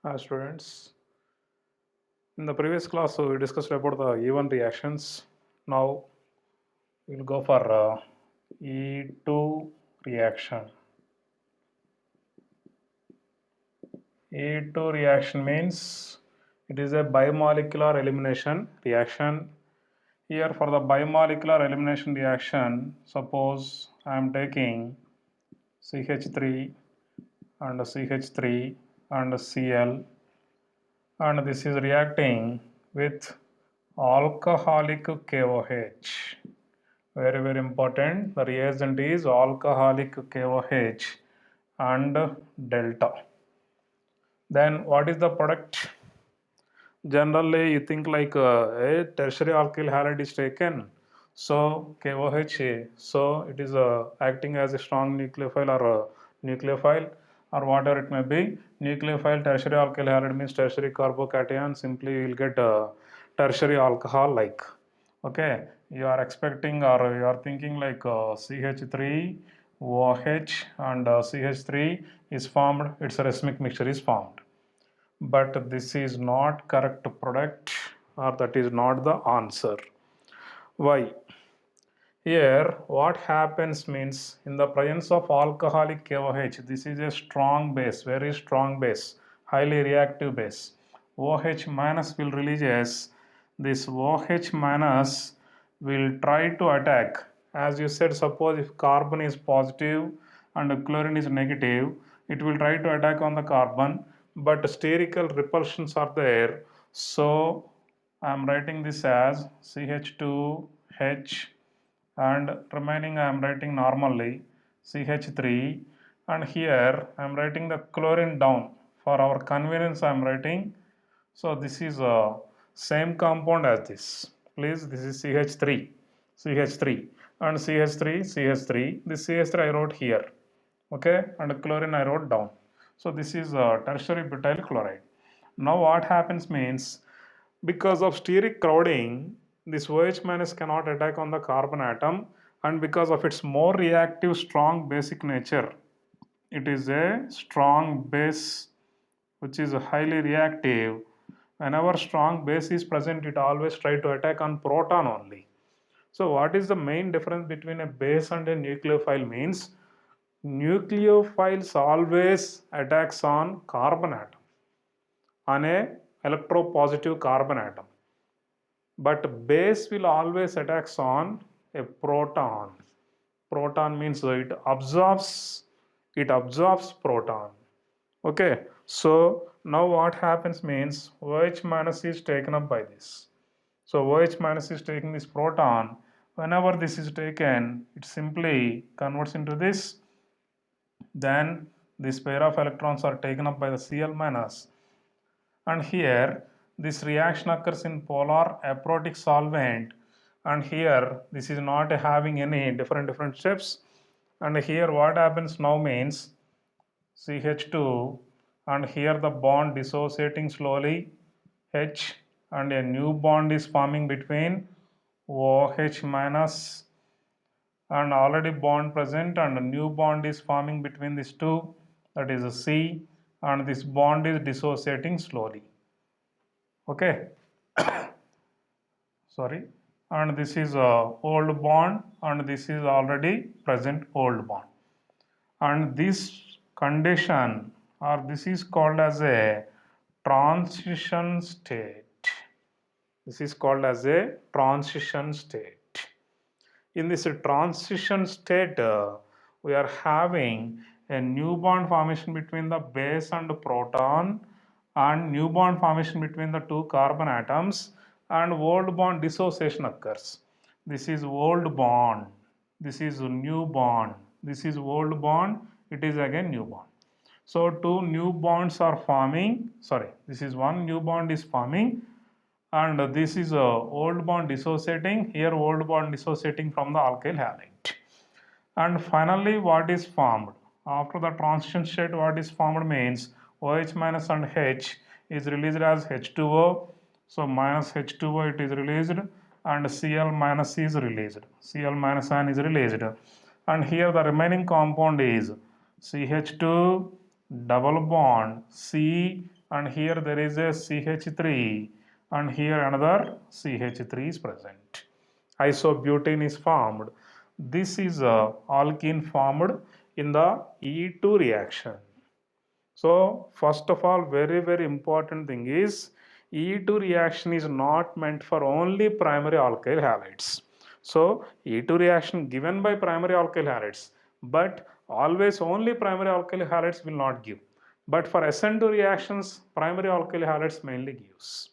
Hi students. In the previous class, we discussed about the E1 reactions. Now we'll go for E2 reaction. E2 reaction means it is a biomolecular elimination reaction. Here for the biomolecular elimination reaction, suppose I am taking CH3 and CH3 and Cl, and this is reacting with alcoholic KOH. Very important. The reagent is alcoholic KOH and delta. Then what is the product? Generally, you think like a tertiary alkyl halide is taken. So KOH, so it is acting as a strong nucleophile or a nucleophile or whatever it may be. Nucleophile tertiary alkyl halide means tertiary carbocation. Simply you will get tertiary alcohol like. Okay, you are expecting or you are thinking like CH3 OH and CH3 is formed. Its a racemic mixture is formed, but this is not correct product, or that is not the answer. Why? Here what happens means, in the presence of alcoholic KOH, this is a strong base, very strong base, highly reactive base. OH minus will releases, this OH minus will try to attack. As you said, suppose if carbon is positive and chlorine is negative, it will try to attack on the carbon, but spherical repulsions are there. So I am writing this as CH2H, and remaining I am writing normally CH3, and here I am writing the chlorine down. For our convenience I am writing, so this is a same compound as this. Please, this is CH3, CH3 and CH3, CH3. This CH3 I wrote here, okay, and chlorine I wrote down. So this is tertiary butyl chloride. Now what happens means, because of steric crowding, this OH minus cannot attack on the carbon atom, and because of its more reactive, strong basic nature, it is a strong base which is highly reactive. Whenever strong base is present, it always try to attack on proton only. So what is the main difference between a base and a nucleophile means, nucleophiles always attacks on carbon atom, on a electropositive carbon atom, but base will always attacks on a proton. Proton means it absorbs proton. Okay, so now what happens means, OH minus is taken up by this. So OH minus is taking this proton. Whenever this is taken, it simply converts into this. Then this pair of electrons are taken up by the Cl minus, and here this reaction occurs in polar aprotic solvent, and here this is not having any different steps. And here what happens now means, CH2, and here the bond dissociating slowly, H, and a new bond is forming between OH minus, and already bond present and a new bond is forming between these two, that is a C, and this bond is dissociating slowly. Okay, sorry, and this is a old bond, and this is already present old bond, and this condition, or this is called as a transition state. This is called as a transition state. In this transition state, we are having a new bond formation between the base and proton, and new bond formation between the two carbon atoms, and old bond dissociation occurs. This is old bond, this is new bond, this is old bond, it is again new bond. So two new bonds are forming, sorry, this is one new bond is forming, and this is a old bond dissociating, here old bond dissociating from the alkyl halide. And finally what is formed after the transition state, what is formed means, OH minus and H is released as H2O, so minus H2O it is released, and Cl minus is released, Cl minus ion is released, and here the remaining compound is CH2 double bond C, and here there is a CH3, and here another CH3 is present. Isobutane is formed. This is a alkene formed in the E2 reaction. So first of all, very important thing is E2 reaction is not meant for only primary alkyl halides. So E2 reaction given by primary alkyl halides, but always only primary alkyl halides will not give. But for SN2 reactions, primary alkyl halides mainly gives.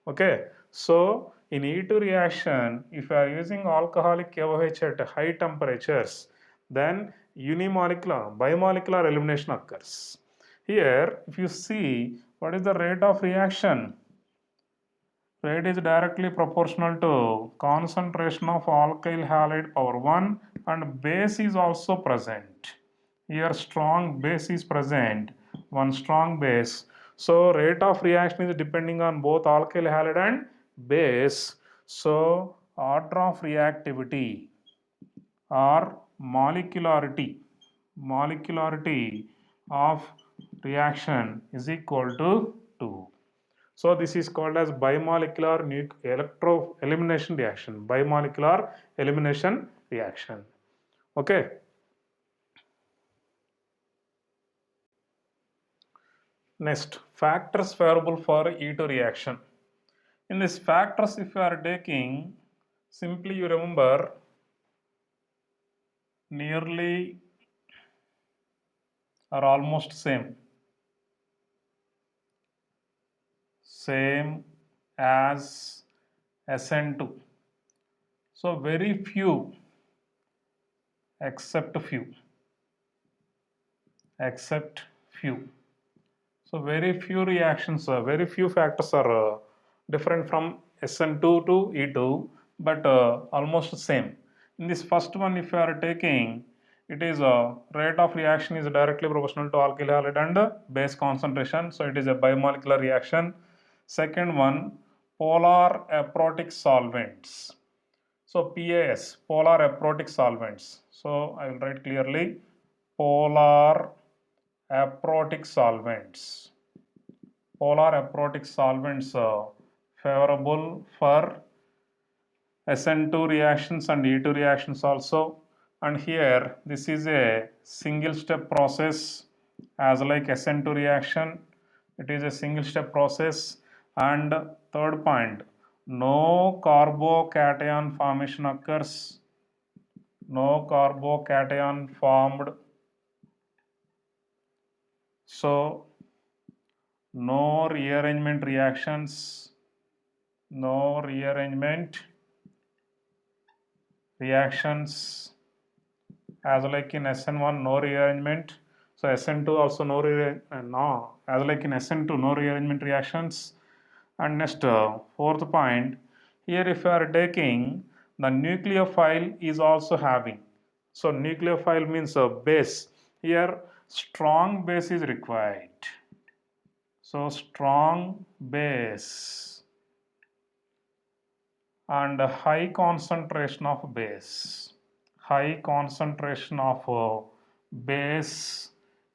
Okay, so in E2 reaction, if you are using alcoholic KOH at high temperatures, then unimolecular, bimolecular elimination occurs. Here, if you see what is the rate of reaction, rate is directly proportional to concentration of alkyl halide power 1, and base is also present. Here strong base is present, one strong base. So rate of reaction is depending on both alkyl halide and base. So order of reactivity or molecularity of reaction is equal to 2. So this is called as bimolecular electro elimination reaction. Bimolecular elimination reaction. Okay. Next, factors favorable for E2 reaction. In these factors, if you are taking, simply you remember nearly or almost same as SN2. So very few, except few. So very few reactions, very few factors are different from SN2 to E2, but almost same. In this first one, if you are taking, it is rate of reaction is directly proportional to alkyl halide and base concentration. So it is a bimolecular reaction. Second one, polar aprotic solvents. So PAS, polar aprotic solvents. So I will write clearly, polar aprotic solvents. Polar aprotic solvents favorable for SN2 reactions and E2 reactions also. And here this is a single step process as like SN2 reaction. It is a single step process. And third point, no carbocation formation occurs. No carbocation formed. So no rearrangement reactions, no reactions as like in SN1 no rearrangement. So SN2 also no as like in SN2 no rearrangement reactions. And next fourth point, here if you are taking the nucleophile is also having. So nucleophile means a base. Here strong base is required. So strong base and high concentration of base. High concentration of base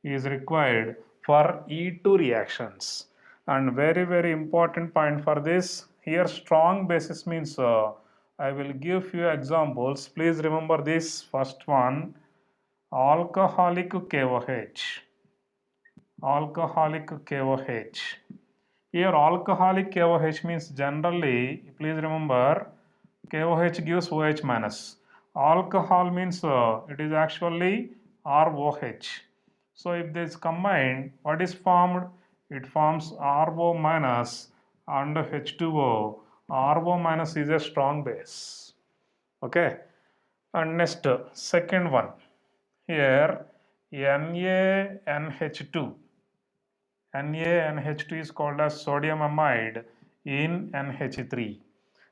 is required for E2 reactions. And very important point for this, here strong bases means I will give few examples. Please remember this first one, alcoholic KOH. Alcoholic KOH. Here alcoholic KOH means generally, please remember, KOH gives OH minus. Alcohol means it is actually ROH. So if this combined, what is formed? It forms RO minus and H2O. RO minus is a strong base. Okay. And next, second one. Here NaNH2. NaNH2 is called as sodium amide in NH3.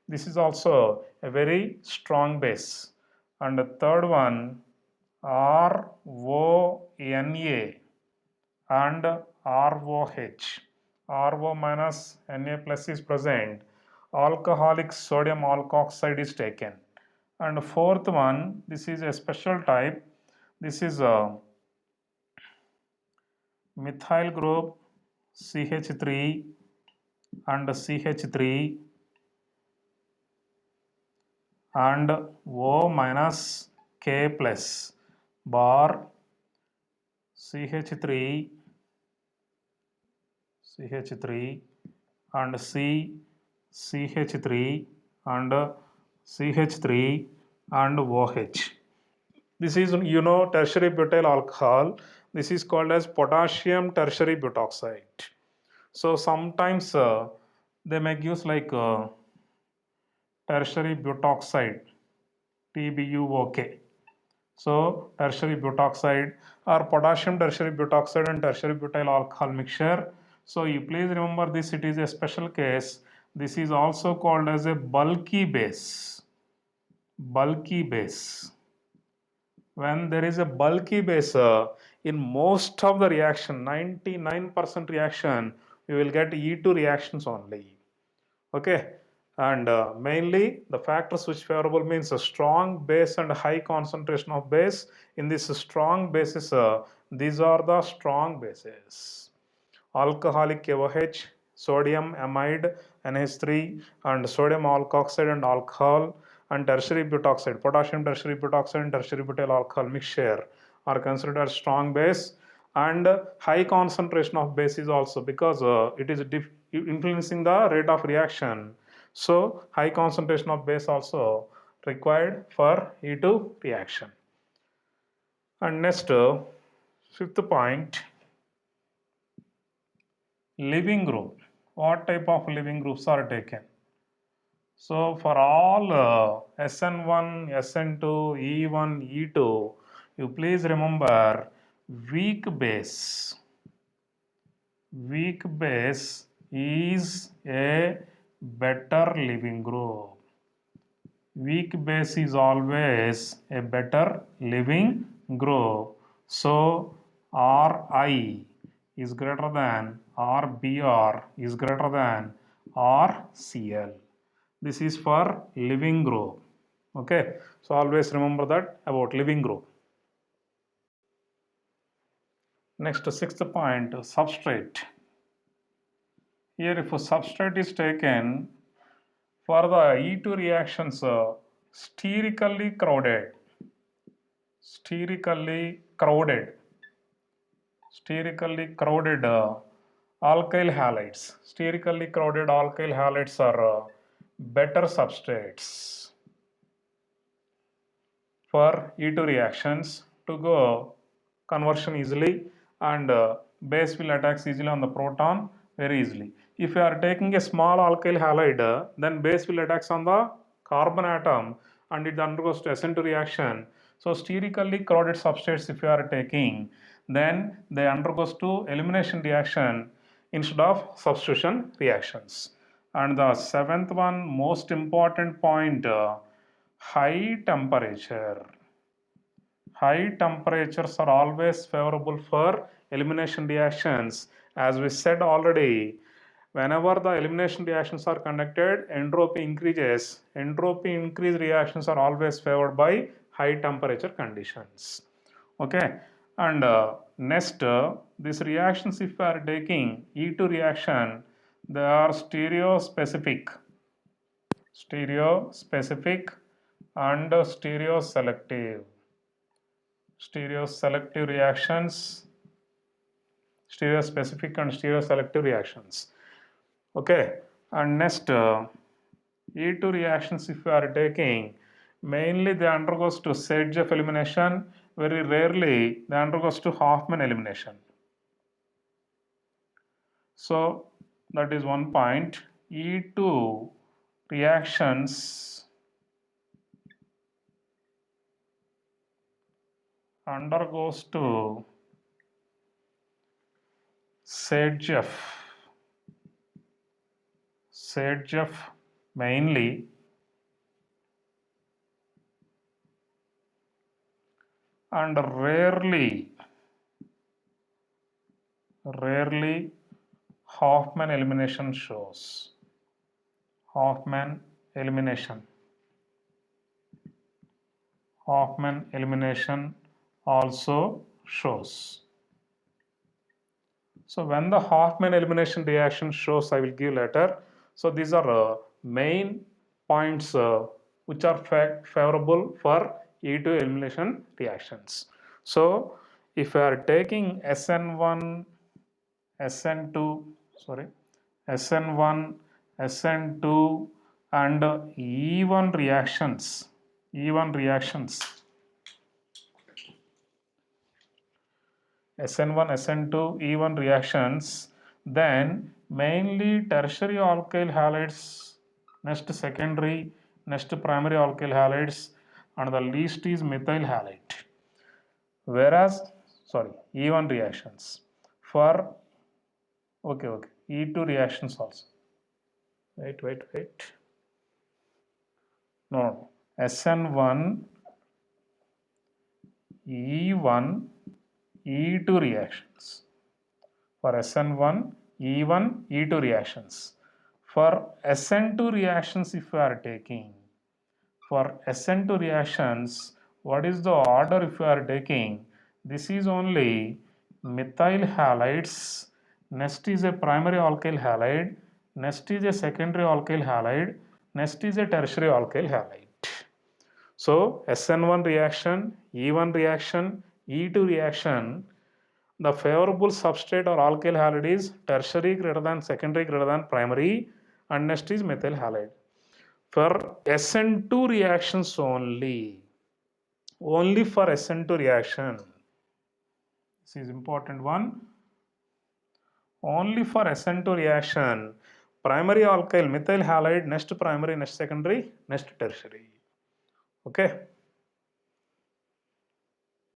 This is also a very strong base. And the third one, RONA and ROH. RO minus Na plus is present. Alcoholic sodium alkoxide is taken. And fourth one, this is a special type. This is a methyl group CH3 and CH3 and O minus K plus bar CH3 and CH3 and CH3 and OH. This is, tertiary butyl alcohol. This is called as potassium tertiary butoxide. So sometimes they make use like tertiary butoxide, TBUOK. So tertiary butoxide or potassium tertiary butoxide and tertiary butyl alcohol mixture. So you please remember this, it is a special case. This is also called as a bulky base. Bulky base. When there is a bulky base, in most of the reaction, 99% reaction, you will get E2 reactions only. Okay, and mainly the factors which favorable means a strong base and high concentration of base. In this strong bases, these are the strong bases: alcoholic KOH, sodium amide NH3, and sodium alkoxide and alcohol, and tertiary butoxide, potassium tertiary butoxide and tertiary butyl alcohol mixture are considered as strong base. And high concentration of base is also, because it is influencing the rate of reaction. So high concentration of base also required for E2 reaction. And next, fifth point, living group. What type of living groups are taken? So for all SN1, SN2, E1, E2, you please remember weak base. Weak base is a better living group. Weak base is always a better living group. So Ri is greater than Rbr is greater than Rcl. This is for living group. Okay, so always remember that about living group. Next, sixth point, substrate. Here, if a substrate is taken for the E2 reactions, sterically crowded, sterically crowded alkyl halides. Sterically crowded alkyl halides are better substrates for E2 reactions to go conversion easily, and base will attach easily on the proton very easily. If you are taking a small alkyl halide, then base will attach on the carbon atom and it undergoes to SN2 reaction. So sterically crowded substrates if you are taking, then they undergoes to elimination reaction instead of substitution reactions. And the seventh one, most important point, high temperature. High temperatures are always favorable for elimination reactions. As we said already, whenever the elimination reactions are conducted, entropy increases. Entropy increase reactions are always favored by high temperature conditions. Okay, and next, these reactions, if we are taking E2 reaction, they are stereospecific and stereoselective. Stereoselective reactions, stereospecific and stereoselective reactions. Okay, and next, E2 reactions, if you are taking, mainly they undergoes to Saitjev elimination. Very rarely they undergoes to Hoffman elimination. So that is one point. E2 reactions undergoes to Saitjev mainly, and rarely Hoffman elimination shows. Hoffman elimination. Hoffman elimination also shows. So when the Hoffman elimination reaction shows, I will give later. So these are main points which are favorable for E2 elimination reactions. So if we are taking SN1, SN2, sorry, SN1, SN2 and E1 reactions, E1 reactions, SN1, SN2, E1 reactions, then mainly tertiary alkyl halides, next secondary, next primary alkyl halides, and the least is methyl halide. Whereas, sorry, E1 reactions. For, okay, E2 reactions also. Wait. No, SN1, E1, E2 reactions. For SN1, E1, E2 reactions. For SN2 reactions, if we are taking, for SN2 reactions, what is the order if we are taking? This is only methyl halides, next is a primary alkyl halide, next is a secondary alkyl halide, next is a tertiary alkyl halide. So SN1 reaction, E1 reaction, E2 reaction, the favorable substrate or alkyl halide is tertiary greater than secondary greater than primary, and next is methyl halide. For SN2 reactions only for SN2 reaction, this is important one, only for SN2 reaction, primary alkyl methyl halide, next primary, next secondary, next tertiary. Okay.